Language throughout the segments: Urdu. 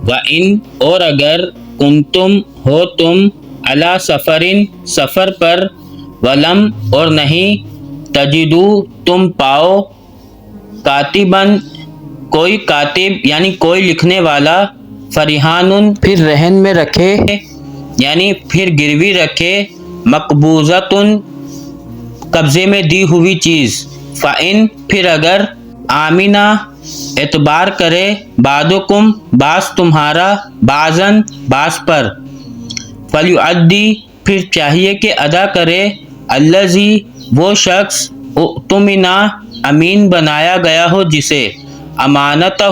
وَإِن اور اگر کنتم ہو تم علی سفرن سفر پر ولم اور نہیں تجدو تم پاؤ کاتبن کوئی کاتب یعنی کوئی لکھنے والا فرحان پھر رہن میں رکھے یعنی پھر گروی رکھے مقبوضۃ قبضے میں دی ہوئی چیز فَإِن پھر اگر آمینہ اعتبار کرے بعضکم بعض تمہارا بعضاً بعض پر فلیؤدی پھر چاہیے کہ ادا کرے الذی وہ شخص اؤتمنا امین بنایا گیا ہو جسے امانتہ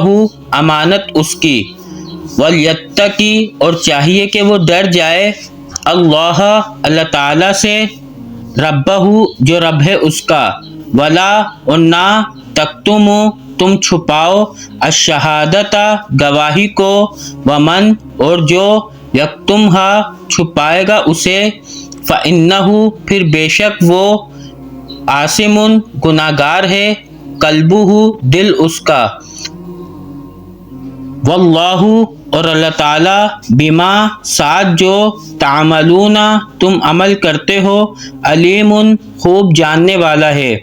امانت اس کی ولیتقی اور چاہیے کہ وہ ڈر جائے اللہ اللہ تعالیٰ سے ربہ جو رب ہے اس کا ولا اور نہ تکتم تم چھپاؤ الشہادت گواہی کو ومن اور جو یکتمھا چھپائے گا اسے فإنہ پھر بے شک وہ عاصم گناہگار ہے قلبہ دل اس کا واللہ اور اللہ تعالیٰ بما ساتھ جو تعملون تم عمل کرتے ہو علیم خوب جاننے والا ہے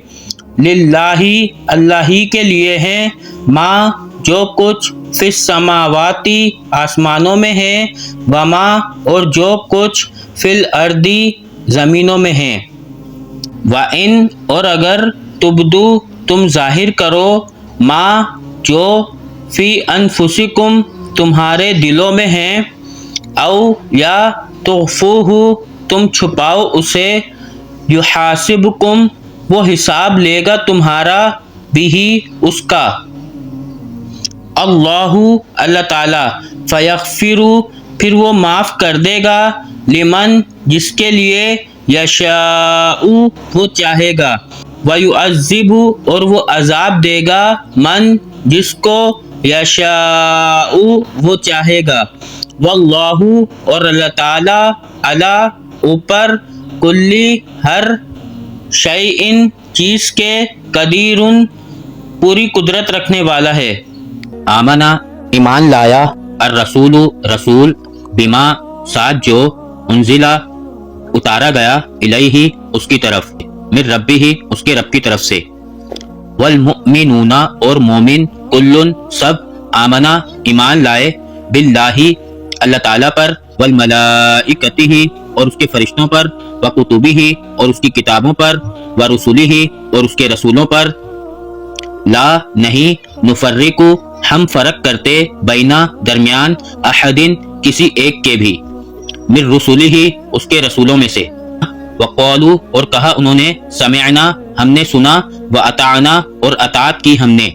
للہ اللہ ہی کے لیے ہے ما جو کچھ فی السماواتی آسمانوں میں ہے وما اور جو کچھ فی الارض زمینوں میں ہے وَإِن اور اگر تبدو تم ظاہر کرو ما جو فی انفسکم تمہارے دلوں میں ہیں او یا تخفوہ تم چھپاؤ اسے یحاسبکم وہ حساب لے گا تمہارا بھی اس کا اللہ اللہ تعالی فیغفر پھر وہ معاف کر دے گا لمن جس کے لیے یشاء وہ چاہے گا ویعذب اور وہ عذاب دے گا من جس کو یشاء وہ چاہے گا واللہ اور اللہ تعالی علی اوپر کلی ہر شیء چیز کے قدیر پوری قدرت رکھنے والا ہے آمنا ایمان لایا الرسول رسول بما ساتھ جو انزلہ اتارا گیا الیہ اس کی طرف من ربہ اس کے رب کی طرف سے والمؤمنون اور مومن کل سب آمنا ایمان لائے باللہ اللہ تعالیٰ پر والملائکتہ اور اس کے فرشتوں پر وکتبہ اور اس کی کتابوں پر ورسلہ اور اس کے رسولوں پر لا نہیں نفرق ہم فرق کرتے بینا درمیان احد کسی ایک کے بھی من رسلہ اس کے رسولوں میں سے وقالوا اور کہا انہوں نے سمعنا ہم نے سنا واطعنا اور اطاعت کی ہم نے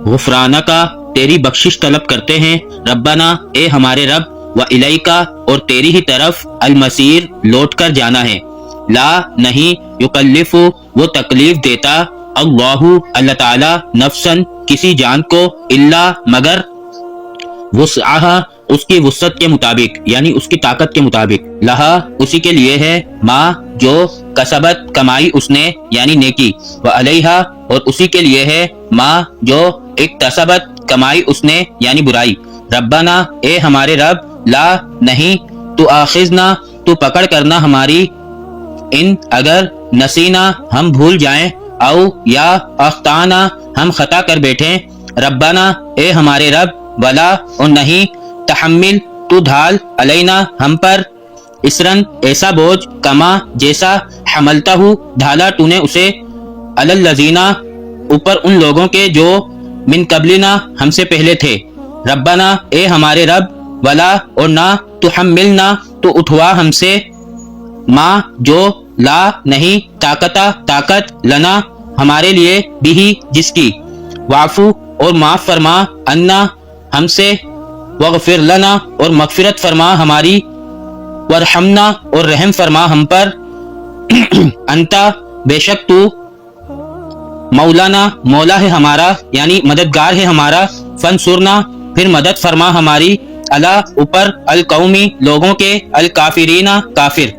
غفرانک تیری بخشش طلب کرتے ہیں ربنا اے ہمارے رب وإلیک اور تیری ہی طرف المصیر لوٹ کر جانا ہے لا نہیں یکلف وہ تکلیف دیتا اللہ اللہ تعالی نفسن کسی جان کو الا مگر وسعہا اس کی وسعت کے مطابق یعنی اس کی طاقت کے مطابق لہا اسی کے لیے ہے ما جو کسبت کمائی اس نے یعنی نیکی وعلیہا اور اسی کے لیے ہے ما جو اکتسبت کمائی اس نے یعنی برائی ربنا اے ہمارے رب لا نہیں تو آخذنا تو پکڑ کرنا ہماری ان اگر نسینا ہم بھول جائیں او یا اخطانا ہم خطا کر بیٹھیں ربنا اے ہمارے رب ولا اور نہیں تحمل تو ڈھال علینا ہم پر اسرن ایسا بوجھ کما جیسا حملتا ہو ڈھالا تو نے اسے علی الذین اوپر ان لوگوں کے جو من قبلنا ہم سے پہلے تھے ربنا اے ہمارے رب ولا اور نہ تحملنا تو اٹھوا ہم سے ما جو لا نہیں طاقت لنا ہمارے لیے بھی جس کی واعفو اور معاف فرما انا ہم سے وغفر لنا اور مغفرت فرما ہماری ورحمنا اور رحم فرما ہم پر انتا بے شک تو مولانا مولا ہے ہمارا یعنی مددگار ہے ہمارا فانصرنا پھر مدد فرما ہماری علی اوپر القومی لوگوں کے الکافرین کافر